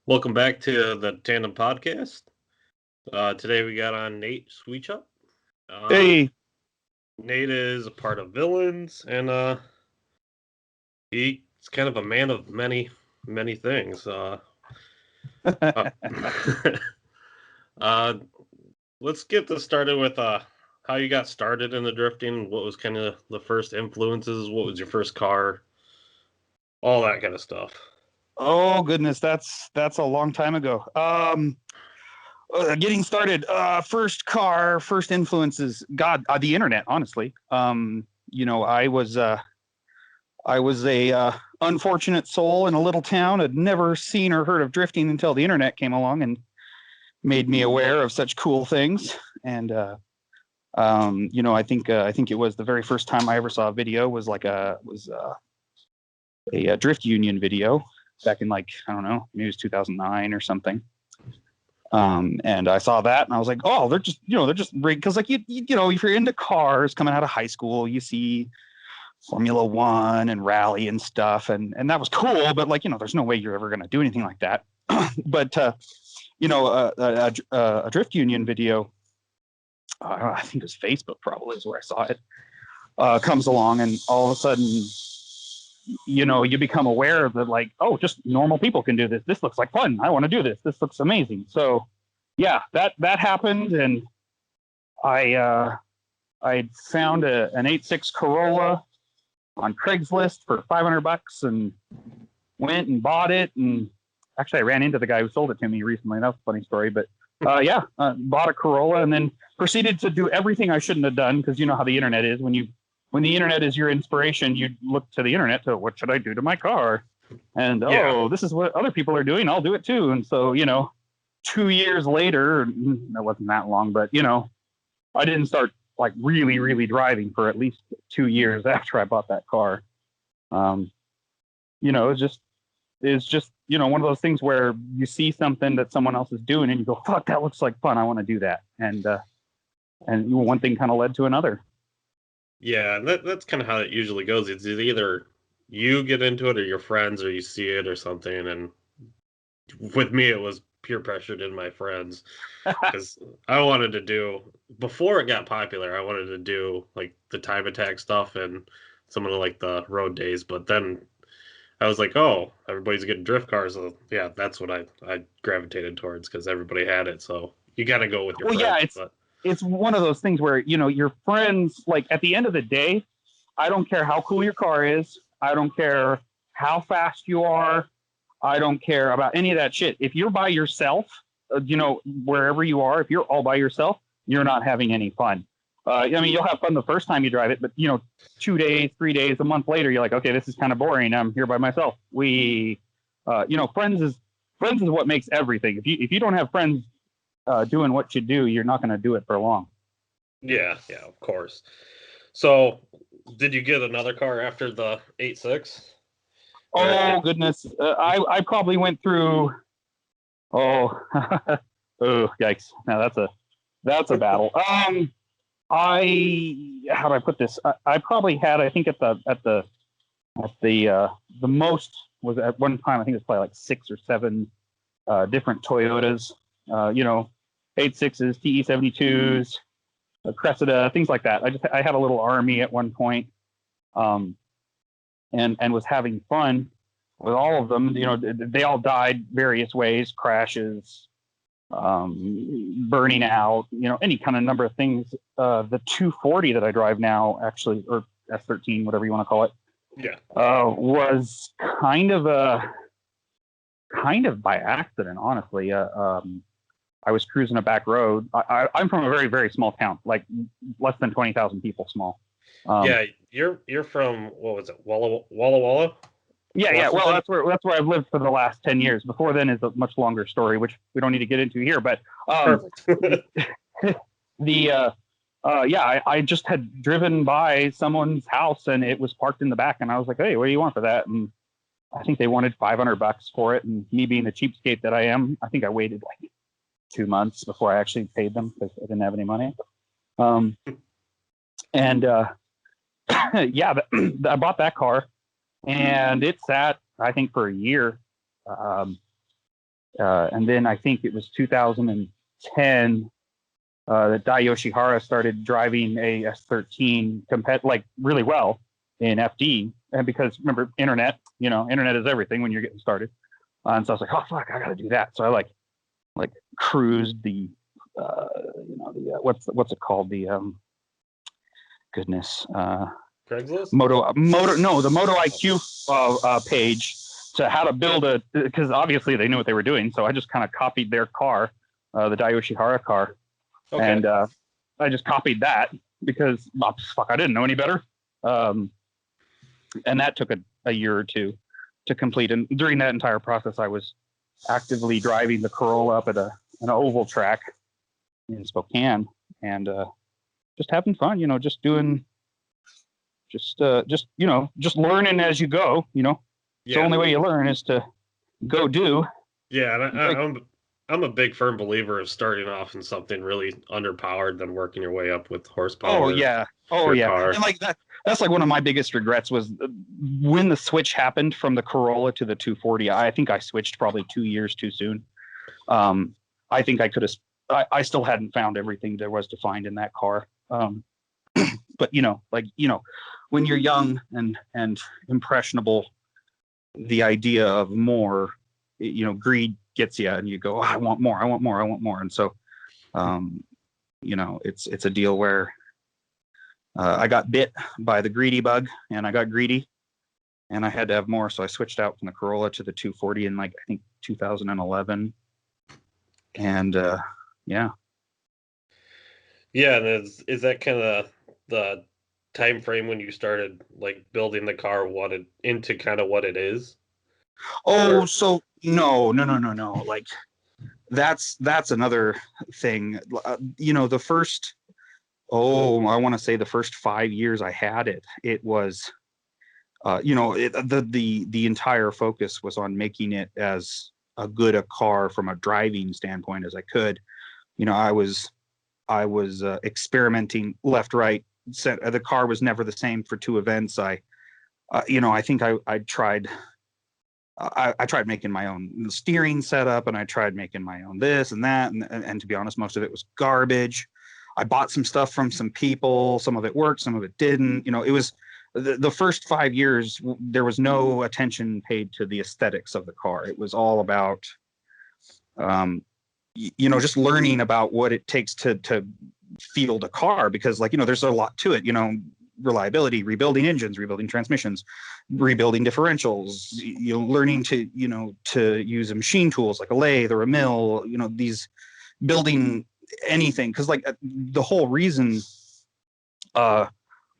Welcome back to the Tandem podcast. Today we got on Nate Shewchuk. Uh, Hey, Nate is a part of Villains, and he's kind of a man of many things. Uh, uh, let's get this started with how you got started in the drifting. What was kind of the first influences? What was your first car? All that kind of stuff. oh goodness, that's a long time ago. Getting started. First influences. God, the internet. Honestly, I was a unfortunate soul in a little town. Had never seen or heard of drifting until the internet came along and made me aware of such cool things. And I think it was the very first time I ever saw a video was a drift union video back in, like, I don't know, maybe it was 2009 or something. And I saw that and I was like, oh, they're just rigged. Cause like, if you're into cars coming out of high school, you see Formula One and rally and stuff. And that was cool, but like, there's no way you're ever going to do anything like that. But, a drift union video, I think it was Facebook probably is where I saw it, comes along, and all of a sudden, you become aware that, like, oh, just normal people can do this. This looks like fun. I want to do this. This looks amazing. So yeah, that happened. And I found an 86 Corolla on Craigslist for $500 and went and bought it. And actually, I ran into the guy who sold it to me recently. That was a funny story. But bought a Corolla and then proceeded to do everything I shouldn't have done, because you know how the internet is. When the internet is your inspiration, you look to the internet to, what should I do to my car? And this is what other people are doing. I'll do it too. And so, 2 years later, that wasn't that long, but I didn't start like really, really driving for at least 2 years after I bought that car. It's just one of those things where you see something that someone else is doing and you go, fuck, that looks like fun. I want to do that. And one thing kind of led to another. Yeah, that's kind of how it usually goes. It's either you get into it or your friends, or you see it or something. And with me, it was peer pressured in my friends because I wanted to do, before it got popular, I wanted to do like the time attack stuff and some of the, like, the road days. But then I was like, oh, everybody's getting drift cars. So yeah, that's what I gravitated towards because everybody had it. So you got to go with your Well, yeah, friends. it's But it's one of those things where your friends, like, at the end of the day, I don't care how cool your car is, I don't care how fast you are, I don't care about any of that shit. If you're by yourself, wherever you are, if you're all by yourself, you're not having any fun. You'll have fun the first time you drive it, but 2 days, 3 days, a month later, you're like, okay, this is kind of boring. I'm here by myself. Friends is what makes everything. If you don't have friends doing what you do, you're not going to do it for long. yeah, of course. So did you get another car after the 86? Oh goodness, I probably went through. Oh, oh yikes! Now that's a battle. How do I put this? I probably had, I think, the most was at one time, I think it was probably like 6 or 7 different Toyotas. 86s, TE72s, Cressida, things like that. I had a little army at one point, and was having fun with all of them. They all died various ways, crashes, burning out, any kind of number of things. The 240 that I drive now, actually, or S13, whatever you want to call it, Yeah. was kind of by accident, honestly. I was cruising a back road. I'm from a very, very small town, like less than 20,000 people small. Yeah, you're from, what was it, Walla Walla? Yeah. Well, Washington? that's where I've lived for the last 10 years. Before then is a much longer story, which we don't need to get into here. But Perfect. I just had driven by someone's house and it was parked in the back, and I was like, hey, what do you want for that? And I think they wanted $500 for it. And me being the cheapskate that I am, I think I waited like 2 months before I actually paid them because I didn't have any money. And I bought that car, and it sat, I think, for a year. And then I think it was 2010 that Dai Yoshihara started driving a S13 like really well in FD. And because remember, internet is everything when you're getting started. And so I was like, oh fuck, I got to do that. So I like cruised the, what's it called? The Craigslist? The Moto IQ page to how to build because obviously they knew what they were doing. So I just kind of copied their car, the Dai Yoshihara car. Okay. And I just copied that because I didn't know any better. And that took a year or two to complete. And during that entire process, I was actively driving the Corolla up at an oval track in Spokane and just having fun, just doing, just learning as you go, Yeah. The only way you learn is to go do. Yeah, and I'm a big firm believer of starting off in something really underpowered, then working your way up with horsepower. Oh yeah, car. And like that's like one of my biggest regrets was when the switch happened from the Corolla to the 240. I think I switched probably 2 years too soon. I think I could have. I still hadn't found everything there was to find in that car. But when you're young and impressionable, the idea of more, greed gets you, and you go, oh, I want more, and so, it's a deal where I got bit by the greedy bug, and I got greedy, and I had to have more, so I switched out from the Corolla to the 240 in I think 2011, and yeah. Yeah, and is that kind of the time frame when you started building the car into kind of what it is? Oh, so no. Like that's another thing. The first, I want to say the first 5 years I had it was, the entire focus was on making it as good a car from a driving standpoint as I could. I was experimenting left, right. The car was never the same for two events. I think I tried. I tried making my own steering setup, and I tried making my own this and that, and to be honest, most of it was garbage. I bought some stuff from some people. Some of it worked, some of it didn't. It was the first 5 years. There was no attention paid to the aesthetics of the car. It was all about, just learning about what it takes to field a car, because there's a lot to it. Reliability, rebuilding engines, rebuilding transmissions, rebuilding differentials, learning to use machine tools like a lathe or a mill, these building anything. Because the whole reason that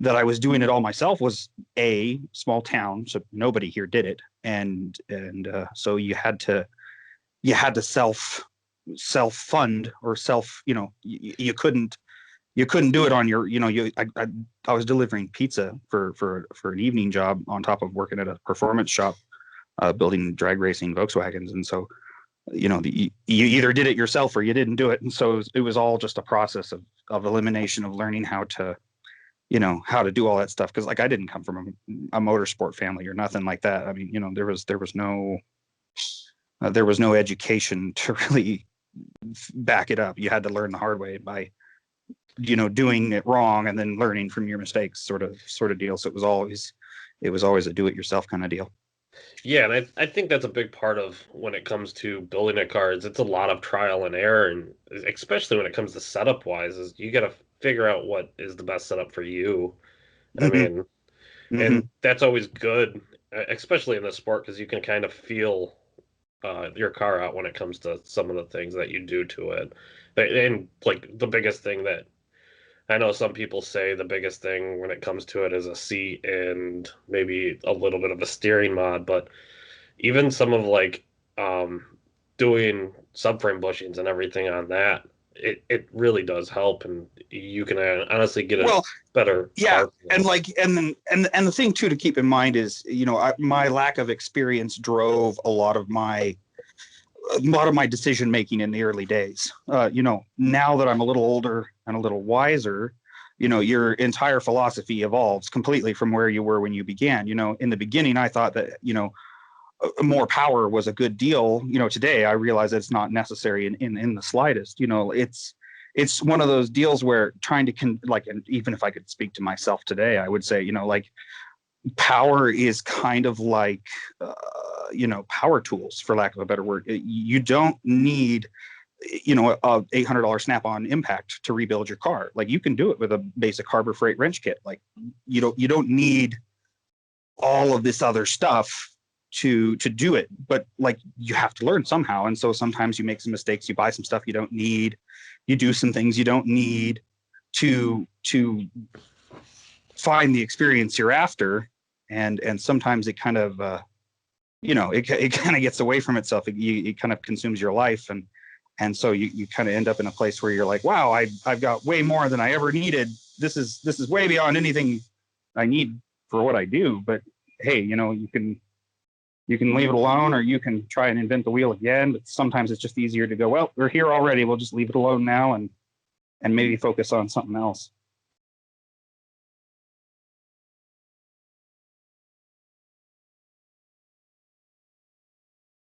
I was doing it all myself was a small town, so nobody here did it, and so you had to self fund or you couldn't do it on your, I was delivering pizza for an evening job on top of working at a performance shop, building drag racing Volkswagens. And so, you either did it yourself or you didn't do it. And so it was all just a process of elimination, of learning how to do all that stuff. Cause I didn't come from a motorsport family or nothing like that. I mean, there was no education to really back it up. You had to learn the hard way by, doing it wrong and then learning from your mistakes, sort of deal. So it was always a do-it-yourself kind of deal. Yeah, and I think that's a big part of when it comes to building a car. It's a lot of trial and error, and especially when it comes to setup wise, is you got to figure out what is the best setup for you. I mean, and that's always good, especially in the sport, because you can kind of feel your car out when it comes to some of the things that you do to it. And the biggest thing that I know some people say the biggest thing when it comes to it is a seat and maybe a little bit of a steering mod, but even some of doing subframe bushings and everything on that, it really does help, and you can honestly get a better car. And the thing too to keep in mind is my lack of experience drove a lot of my decision making in the early days. Now that I'm a little older and a little wiser, your entire philosophy evolves completely from where you were when you began. In the beginning, I thought that more power was a good deal. Today I realize it's not necessary in the slightest. It's one of those deals where trying to and even if I could speak to myself today, I would say, power is kind of like, power tools, for lack of a better word. You don't need, a $800 Snap-on impact to rebuild your car. Like, you can do it with a basic Harbor Freight wrench kit. Like, you don't need all of this other stuff to do it, but like, you have to learn somehow. And so sometimes you make some mistakes, you buy some stuff you don't need, you do some things you don't need to find the experience you're after. And sometimes it kind of, it kind of gets away from itself. It kind of consumes your life. And so you kind of end up in a place where you're like, wow, I've got way more than I ever needed. This is way beyond anything I need for what I do. But hey, you can leave it alone, or you can try and invent the wheel again. But sometimes it's just easier to go, well, we're here already, we'll just leave it alone now and maybe focus on something else.